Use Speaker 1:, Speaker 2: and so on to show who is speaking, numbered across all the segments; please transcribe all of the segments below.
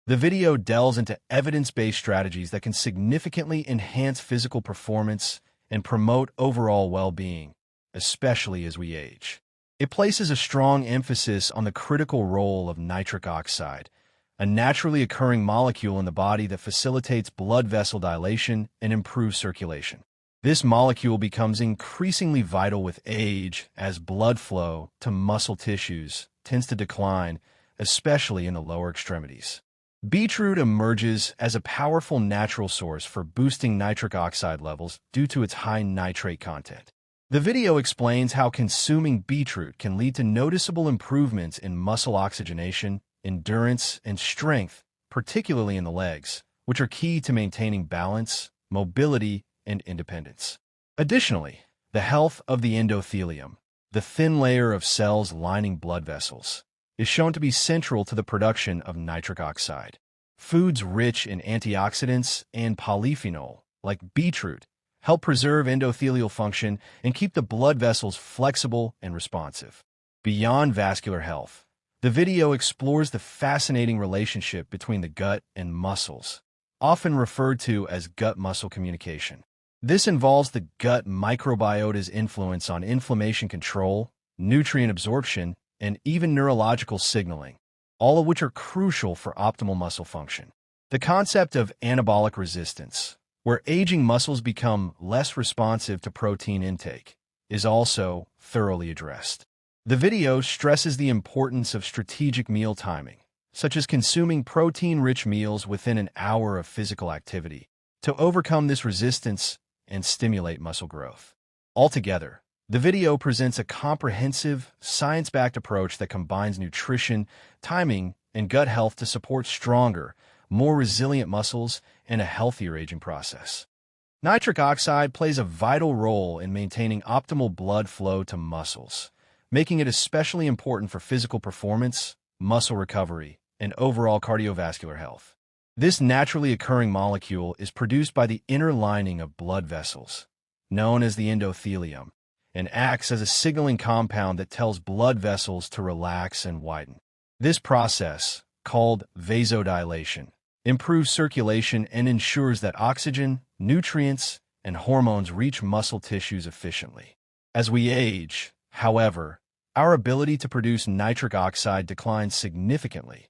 Speaker 1: The video delves into evidence-based strategies that can significantly enhance physical performance and promote overall well-being, especially as we age. It places a strong emphasis on the critical role of nitric oxide, a naturally occurring molecule in the body that facilitates blood vessel dilation and improves circulation. This molecule becomes increasingly vital with age as blood flow to muscle tissues tends to decline, especially in the lower extremities. Beetroot emerges as a powerful natural source for boosting nitric oxide levels due to its high nitrate content. The video explains how consuming beetroot can lead to noticeable improvements in muscle oxygenation, endurance, and strength, particularly in the legs, which are key to maintaining balance, mobility, and independence. Additionally, the health of the endothelium, the thin layer of cells lining blood vessels, is shown to be central to the production of nitric oxide. Foods rich in antioxidants and polyphenol, like beetroot, help preserve endothelial function and keep the blood vessels flexible and responsive. Beyond vascular health, the video explores the fascinating relationship between the gut and muscles, often referred to as gut-muscle communication. This involves the gut microbiota's influence on inflammation control, nutrient absorption, and even neurological signaling, all of which are crucial for optimal muscle function. The concept of anabolic resistance, where aging muscles become less responsive to protein intake, is also thoroughly addressed. The video stresses the importance of strategic meal timing, such as consuming protein-rich meals within an hour of physical activity, to overcome this resistance and stimulate muscle growth. Altogether, the video presents a comprehensive, science-backed approach that combines nutrition, timing, and gut health to support stronger, more resilient muscles and a healthier aging process. Nitric oxide plays a vital role in maintaining optimal blood flow to muscles, making it especially important for physical performance, muscle recovery, and overall cardiovascular health. This naturally occurring molecule is produced by the inner lining of blood vessels, known as the endothelium, and acts as a signaling compound that tells blood vessels to relax and widen. This process, called vasodilation, improves circulation and ensures that oxygen, nutrients, and hormones reach muscle tissues efficiently. As we age, however, our ability to produce nitric oxide declines significantly,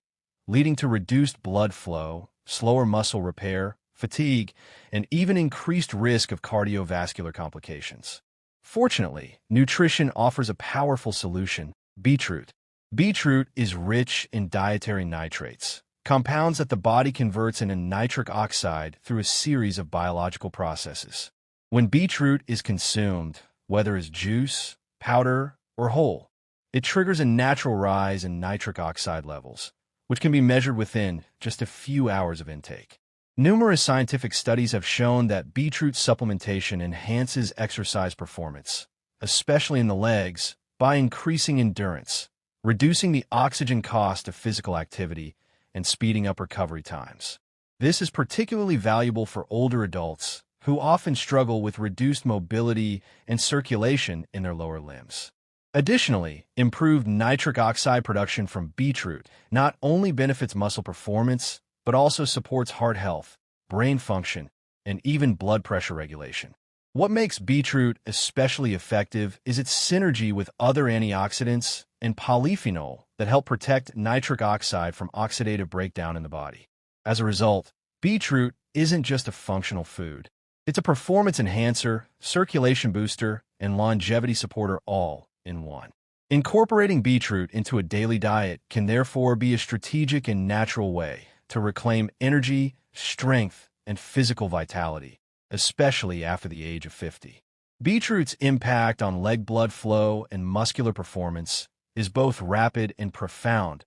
Speaker 1: leading to reduced blood flow, slower muscle repair, fatigue, and even increased risk of cardiovascular complications. Fortunately, nutrition offers a powerful solution: beetroot. Beetroot is rich in dietary nitrates, compounds that the body converts into nitric oxide through a series of biological processes. When beetroot is consumed, whether as juice, powder, or whole, it triggers a natural rise in nitric oxide levels, which can be measured within just a few hours of intake. Numerous scientific studies have shown that beetroot supplementation enhances exercise performance, especially in the legs, by increasing endurance, reducing the oxygen cost of physical activity, and speeding up recovery times. This is particularly valuable for older adults who often struggle with reduced mobility and circulation in their lower limbs. Additionally, improved nitric oxide production from beetroot not only benefits muscle performance, but also supports heart health, brain function, and even blood pressure regulation. What makes beetroot especially effective is its synergy with other antioxidants and polyphenol that help protect nitric oxide from oxidative breakdown in the body. As a result, beetroot isn't just a functional food. It's a performance enhancer, circulation booster, and longevity supporter all in one. Incorporating beetroot into a daily diet can therefore be a strategic and natural way to reclaim energy, strength, and physical vitality, especially after the age of 50. Beetroot's impact on leg blood flow and muscular performance is both rapid and profound,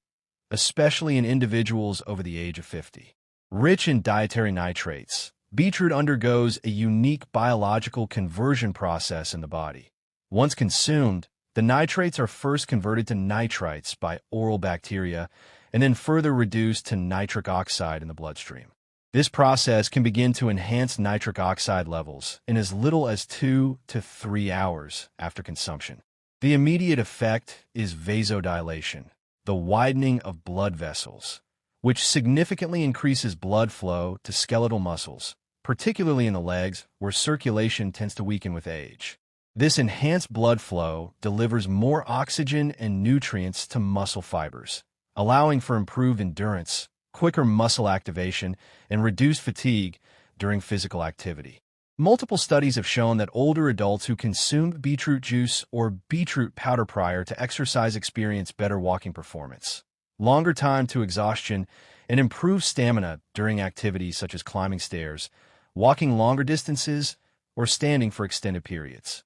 Speaker 1: especially in individuals over the age of 50. Rich in dietary nitrates, beetroot undergoes a unique biological conversion process in the body. Once consumed, the nitrates are first converted to nitrites by oral bacteria and then further reduced to nitric oxide in the bloodstream. This process can begin to enhance nitric oxide levels in as little as 2 to 3 hours after consumption. The immediate effect is vasodilation, the widening of blood vessels, which significantly increases blood flow to skeletal muscles, particularly in the legs, where circulation tends to weaken with age. This enhanced blood flow delivers more oxygen and nutrients to muscle fibers, allowing for improved endurance, quicker muscle activation, and reduced fatigue during physical activity. Multiple studies have shown that older adults who consume beetroot juice or beetroot powder prior to exercise experience better walking performance, longer time to exhaustion, and improved stamina during activities such as climbing stairs, walking longer distances, or standing for extended periods.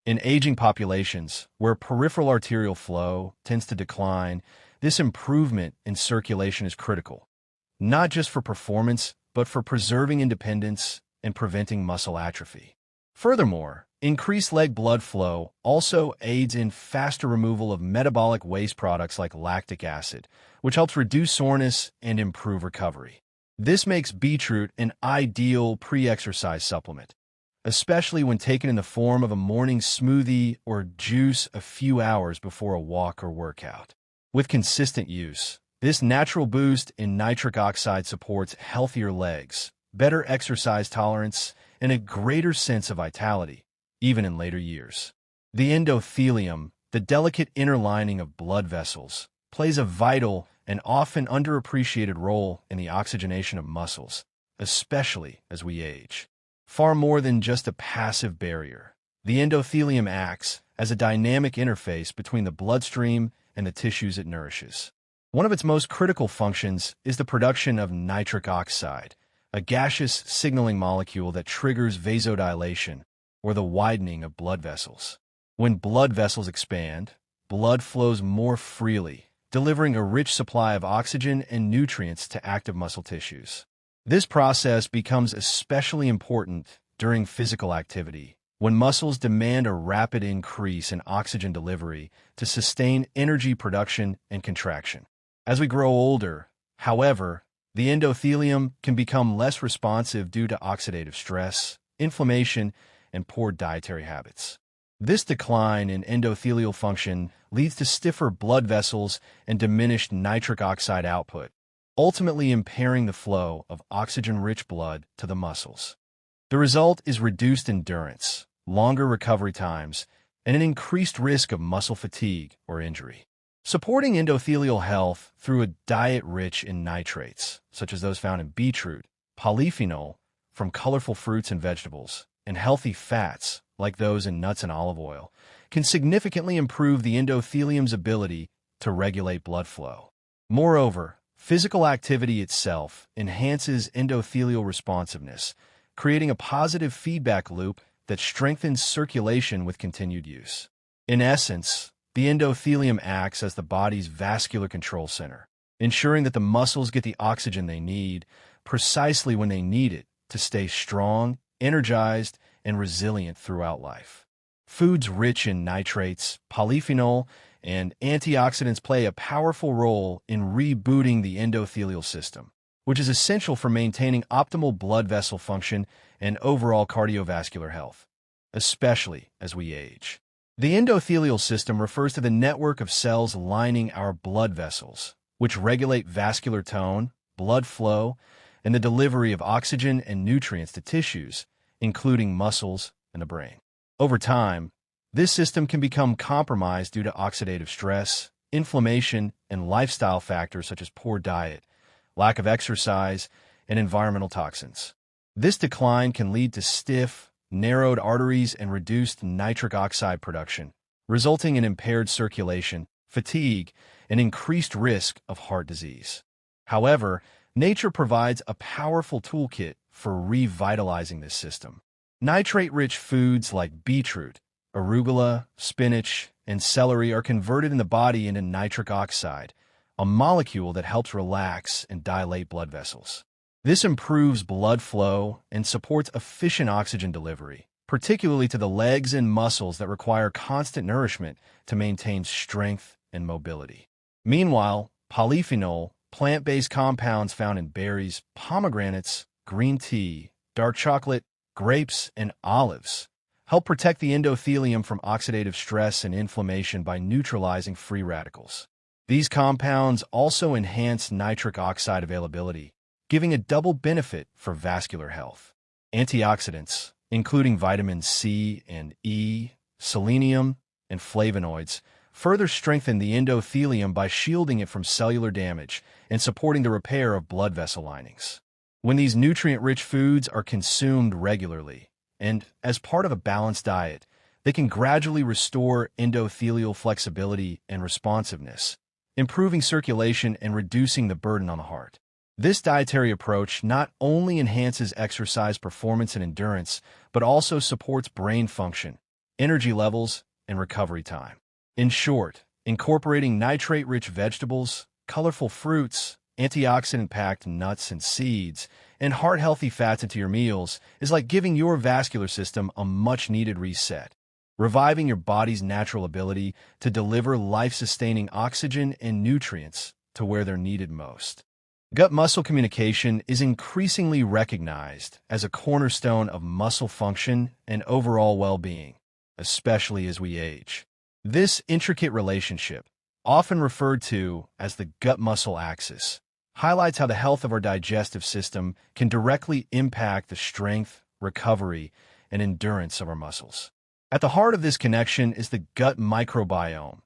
Speaker 1: In aging populations, where peripheral arterial flow tends to decline, this improvement in circulation is critical, not just for performance, but for preserving independence and preventing muscle atrophy. Furthermore, increased leg blood flow also aids in faster removal of metabolic waste products like lactic acid, which helps reduce soreness and improve recovery. This makes beetroot an ideal pre-exercise supplement, especially when taken in the form of a morning smoothie or juice a few hours before a walk or workout. With consistent use, this natural boost in nitric oxide supports healthier legs, better exercise tolerance, and a greater sense of vitality, even in later years. The endothelium, the delicate inner lining of blood vessels, plays a vital and often underappreciated role in the oxygenation of muscles, especially as we age. Far more than just a passive barrier, the endothelium acts as a dynamic interface between the bloodstream and the tissues it nourishes. One of its most critical functions is the production of nitric oxide, a gaseous signaling molecule that triggers vasodilation, or the widening of blood vessels. When blood vessels expand, blood flows more freely, delivering a rich supply of oxygen and nutrients to active muscle tissues. This process becomes especially important during physical activity, when muscles demand a rapid increase in oxygen delivery to sustain energy production and contraction. As we grow older, however, the endothelium can become less responsive due to oxidative stress, inflammation, and poor dietary habits. This decline in endothelial function leads to stiffer blood vessels and diminished nitric oxide output, ultimately impairing the flow of oxygen-rich blood to the muscles. The result is reduced endurance, longer recovery times, and an increased risk of muscle fatigue or injury. Supporting endothelial health through a diet rich in nitrates, such as those found in beetroot, polyphenol from colorful fruits and vegetables, and healthy fats, like those in nuts and olive oil, can significantly improve the endothelium's ability to regulate blood flow. Moreover, physical activity itself enhances endothelial responsiveness, creating a positive feedback loop that strengthens circulation with continued use. In essence, the endothelium acts as the body's vascular control center, ensuring that the muscles get the oxygen they need precisely when they need it to stay strong, energized, and resilient throughout life. Foods rich in nitrates, polyphenol, and antioxidants play a powerful role in rebooting the endothelial system, which is essential for maintaining optimal blood vessel function and overall cardiovascular health, especially as we age. The endothelial system refers to the network of cells lining our blood vessels, which regulate vascular tone, blood flow, and the delivery of oxygen and nutrients to tissues, including muscles and the brain. Over time, this system can become compromised due to oxidative stress, inflammation, and lifestyle factors such as poor diet, lack of exercise, and environmental toxins. This decline can lead to stiff, narrowed arteries and reduced nitric oxide production, resulting in impaired circulation, fatigue, and increased risk of heart disease. However, nature provides a powerful toolkit for revitalizing this system. Nitrate-rich foods like beetroot, arugula, spinach, and celery are converted in the body into nitric oxide, a molecule that helps relax and dilate blood vessels. This improves blood flow and supports efficient oxygen delivery, particularly to the legs and muscles that require constant nourishment to maintain strength and mobility. Meanwhile, polyphenol, plant-based compounds found in berries, pomegranates, green tea, dark chocolate, grapes, and olives, help protect the endothelium from oxidative stress and inflammation by neutralizing free radicals. These compounds also enhance nitric oxide availability, giving a double benefit for vascular health. Antioxidants, including vitamins C and E, selenium, and flavonoids, further strengthen the endothelium by shielding it from cellular damage and supporting the repair of blood vessel linings. When these nutrient-rich foods are consumed regularly and as part of a balanced diet, they can gradually restore endothelial flexibility and responsiveness, improving circulation and reducing the burden on the heart. This dietary approach not only enhances exercise performance and endurance, but also supports brain function, energy levels, and recovery time. In short, incorporating nitrate-rich vegetables, colorful fruits, antioxidant-packed nuts and seeds, and heart-healthy fats into your meals is like giving your vascular system a much-needed reset, reviving your body's natural ability to deliver life-sustaining oxygen and nutrients to where they're needed most. Gut-muscle communication is increasingly recognized as a cornerstone of muscle function and overall well-being, especially as we age. This intricate relationship, often referred to as the gut-muscle axis, highlights how the health of our digestive system can directly impact the strength, recovery, and endurance of our muscles. At the heart of this connection is the gut microbiome,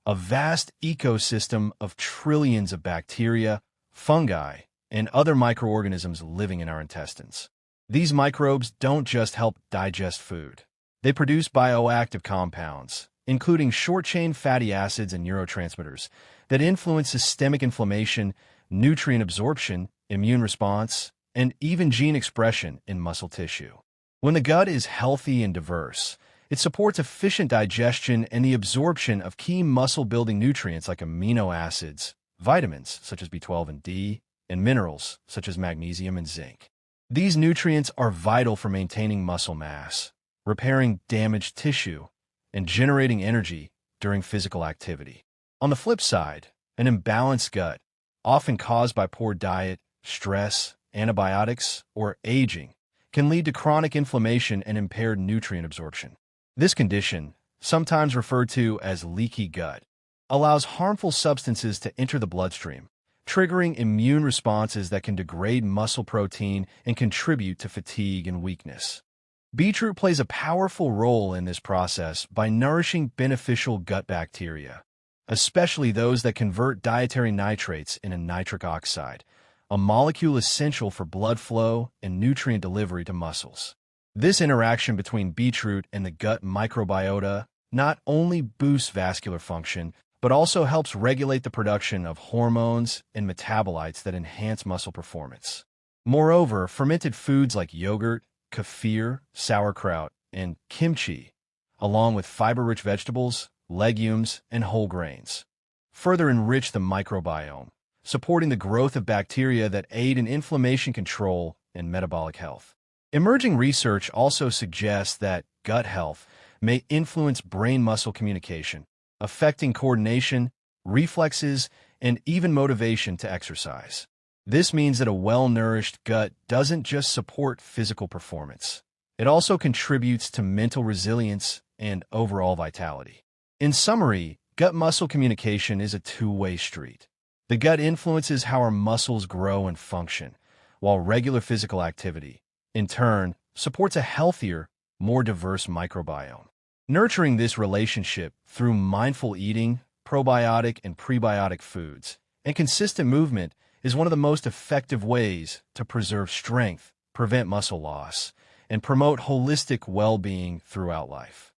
Speaker 1: a vast ecosystem of trillions of bacteria, fungi, and other microorganisms living in our intestines. These microbes don't just help digest food. They produce bioactive compounds, including short-chain fatty acids and neurotransmitters, that influence systemic inflammation, nutrient absorption, immune response, and even gene expression in muscle tissue. When the gut is healthy and diverse, it supports efficient digestion and the absorption of key muscle-building nutrients like amino acids, vitamins such as B12 and D, and minerals such as magnesium and zinc. These nutrients are vital for maintaining muscle mass, repairing damaged tissue, and generating energy during physical activity. On the flip side, an imbalanced gut, often caused by poor diet, stress, antibiotics, or aging, can lead to chronic inflammation and impaired nutrient absorption. This condition, sometimes referred to as leaky gut, allows harmful substances to enter the bloodstream, triggering immune responses that can degrade muscle protein and contribute to fatigue and weakness. Beetroot plays a powerful role in this process by nourishing beneficial gut bacteria, especially those that convert dietary nitrates into nitric oxide, a molecule essential for blood flow and nutrient delivery to muscles. This interaction between beetroot and the gut microbiota not only boosts vascular function, but also helps regulate the production of hormones and metabolites that enhance muscle performance. Moreover, fermented foods like yogurt, kefir, sauerkraut, and kimchi, along with fiber-rich vegetables, legumes, and whole grains, further enrich the microbiome, supporting the growth of bacteria that aid in inflammation control and metabolic health. Emerging research also suggests that gut health may influence brain-muscle communication, affecting coordination, reflexes, and even motivation to exercise. This means that a well-nourished gut doesn't just support physical performance. It also contributes to mental resilience and overall vitality. In summary, gut-muscle communication is a two-way street. The gut influences how our muscles grow and function, while regular physical activity, in turn, supports a healthier, more diverse microbiome. Nurturing this relationship through mindful eating, probiotic and prebiotic foods, and consistent movement is one of the most effective ways to preserve strength, prevent muscle loss, and promote holistic well-being throughout life.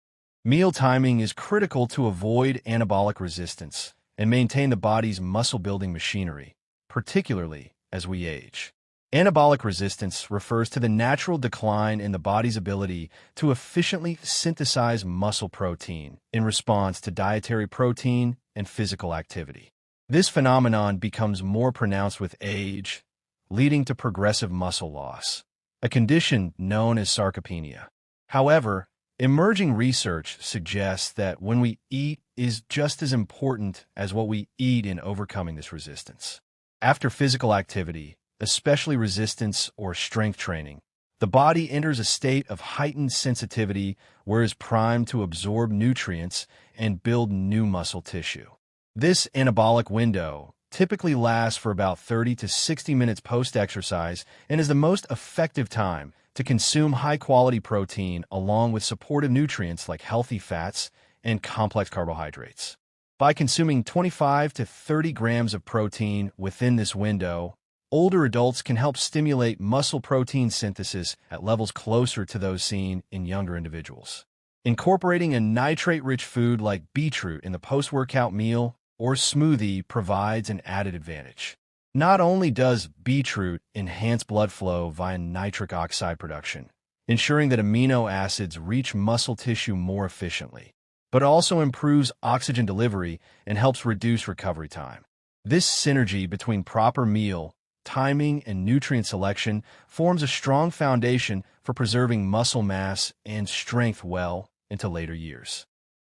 Speaker 1: Meal timing is critical to avoid anabolic resistance and maintain the body's muscle-building machinery, particularly as we age. Anabolic resistance refers to the natural decline in the body's ability to efficiently synthesize muscle protein in response to dietary protein and physical activity. This phenomenon becomes more pronounced with age, leading to progressive muscle loss, a condition known as sarcopenia. However, emerging research suggests that when we eat is just as important as what we eat in overcoming this resistance. After physical activity, especially resistance or strength training, the body enters a state of heightened sensitivity where it is primed to absorb nutrients and build new muscle tissue. This anabolic window typically lasts for about 30 to 60 minutes post-exercise and is the most effective time to consume high-quality protein along with supportive nutrients like healthy fats and complex carbohydrates. By consuming 25 to 30 grams of protein within this window, older adults can help stimulate muscle protein synthesis at levels closer to those seen in younger individuals. Incorporating a nitrate-rich food like beetroot in the post-workout meal or smoothie provides an added advantage. Not only does beetroot enhance blood flow via nitric oxide production, ensuring that amino acids reach muscle tissue more efficiently, but also improves oxygen delivery and helps reduce recovery time. This synergy between proper meal, timing, and nutrient selection forms a strong foundation for preserving muscle mass and strength well into later years.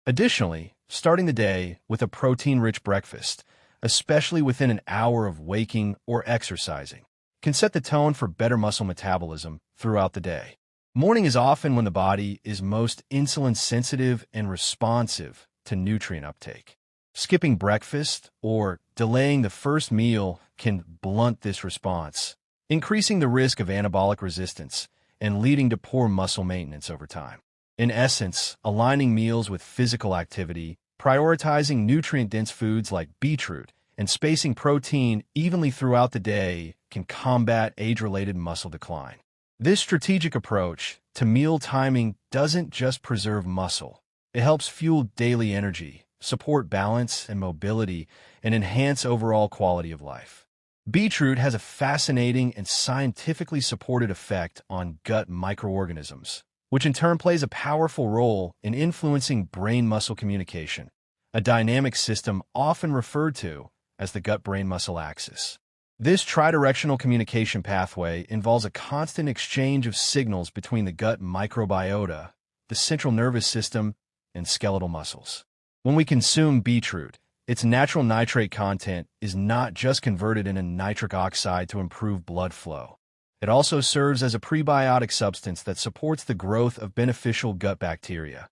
Speaker 1: Additionally, starting the day with a protein-rich breakfast, especially within an hour of waking or exercising, can set the tone for better muscle metabolism throughout the day. Morning is often when the body is most insulin-sensitive and responsive to nutrient uptake. Skipping breakfast or delaying the first meal can blunt this response, increasing the risk of anabolic resistance and leading to poor muscle maintenance over time. In essence, aligning meals with physical activity, prioritizing nutrient-dense foods like beetroot, and spacing protein evenly throughout the day can combat age-related muscle decline. This strategic approach to meal timing doesn't just preserve muscle. It helps fuel daily energy, support balance and mobility, and enhance overall quality of life. Beetroot has a fascinating and scientifically supported effect on gut microorganisms, which in turn plays a powerful role in influencing brain-muscle communication, a dynamic system often referred to as the gut-brain-muscle axis. This tridirectional communication pathway involves a constant exchange of signals between the gut microbiota, the central nervous system, and skeletal muscles. When we consume beetroot, its natural nitrate content is not just converted into nitric oxide to improve blood flow. It also serves as a prebiotic substance that supports the growth of beneficial gut bacteria,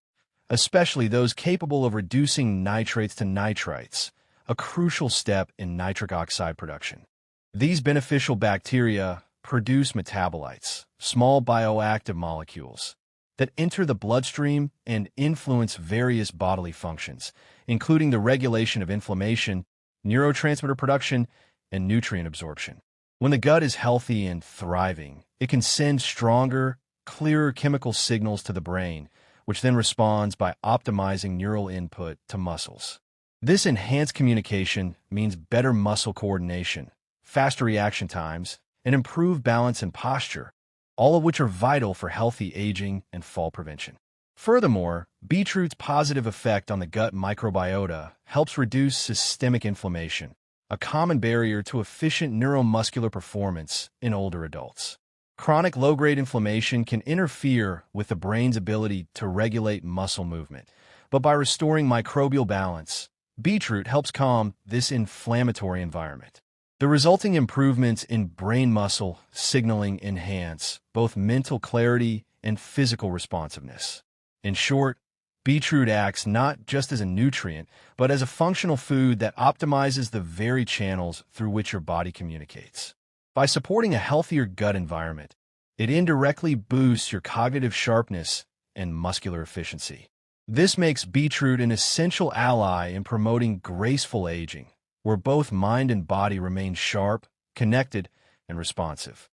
Speaker 1: especially those capable of reducing nitrates to nitrites, a crucial step in nitric oxide production. These beneficial bacteria produce metabolites, small bioactive molecules, that enter the bloodstream and influence various bodily functions, including the regulation of inflammation, neurotransmitter production, and nutrient absorption. When the gut is healthy and thriving, it can send stronger, clearer chemical signals to the brain, which then responds by optimizing neural input to muscles. This enhanced communication means better muscle coordination, faster reaction times, and improved balance and posture, all of which are vital for healthy aging and fall prevention. Furthermore, beetroot's positive effect on the gut microbiota helps reduce systemic inflammation, a common barrier to efficient neuromuscular performance in older adults. Chronic low-grade inflammation can interfere with the brain's ability to regulate muscle movement, but by restoring microbial balance, beetroot helps calm this inflammatory environment. The resulting improvements in brain muscle signaling enhance both mental clarity and physical responsiveness. In short, beetroot acts not just as a nutrient, but as a functional food that optimizes the very channels through which your body communicates. By supporting a healthier gut environment, it indirectly boosts your cognitive sharpness and muscular efficiency. This makes beetroot an essential ally in promoting graceful aging, where both mind and body remain sharp, connected, and responsive.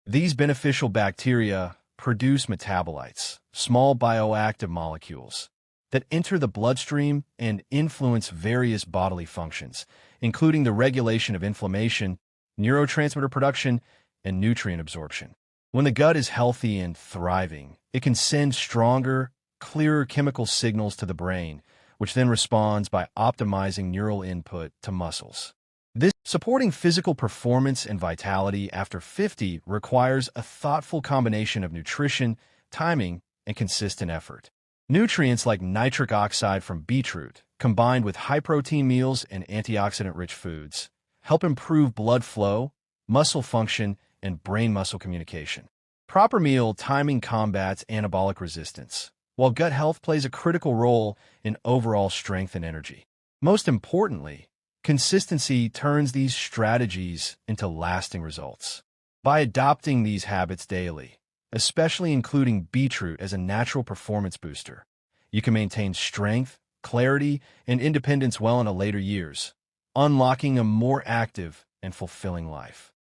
Speaker 1: These beneficial bacteria produce metabolites, small bioactive molecules, that enter the bloodstream and influence various bodily functions, including the regulation of inflammation, neurotransmitter production, and nutrient absorption. When the gut is healthy and thriving, it can send stronger, clearer chemical signals to the brain, which then responds by optimizing neural input to muscles. This supporting physical performance and vitality after 50 requires a thoughtful combination of nutrition, timing, and consistent effort. Nutrients like nitric oxide from beetroot, combined with high-protein meals and antioxidant-rich foods, help improve blood flow, muscle function, and brain-muscle communication. Proper meal timing combats anabolic resistance, while gut health plays a critical role in overall strength and energy. Most importantly, consistency turns these strategies into lasting results. By adopting these habits daily, especially including beetroot as a natural performance booster, you can maintain strength, clarity, and independence well into later years, unlocking a more active and fulfilling life.